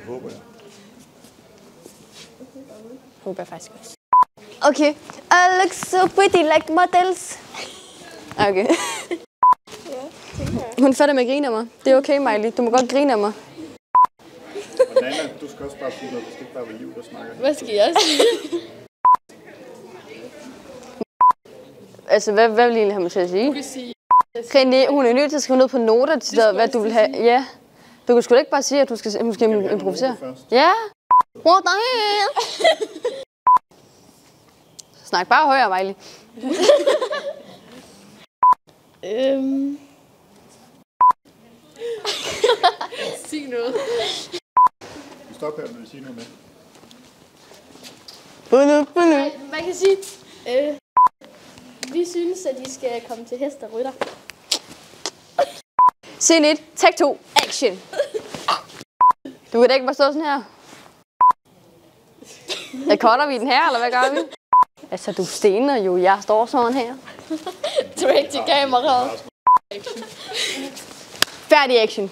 håber jeg. Håber jeg faktisk også. Okay. I look so pretty like models. Okay. Hun fatter med at grine af mig. Det er okay, Miley. Du må godt grine af mig. Og Nana, du skal også bare sige noget. Det skal ikke bare være Liv, der snakker. Hvad skal jeg sige? Altså, hvad vil I egentlig have mig til at sige? Du kan sige... René, hun er nødt til at skrive ned på noter til dig, hvad du vil have. Ja. Du kan sgu da ikke bare sige, at hun skal improvisere. Ja. What the hell? Snak bare højere, Miley. Sig noget. Stop her, vil sige noget med. Man kan sige... vi synes, at I skal komme til hest og rytter. Scene 1, tag 2, action. Du kan da ikke bare stå sådan her. Jeg cutter vi den her, eller hvad gør vi? Altså, du stener jo. Jeg står sådan her. Direct til kameraet. Færdig action.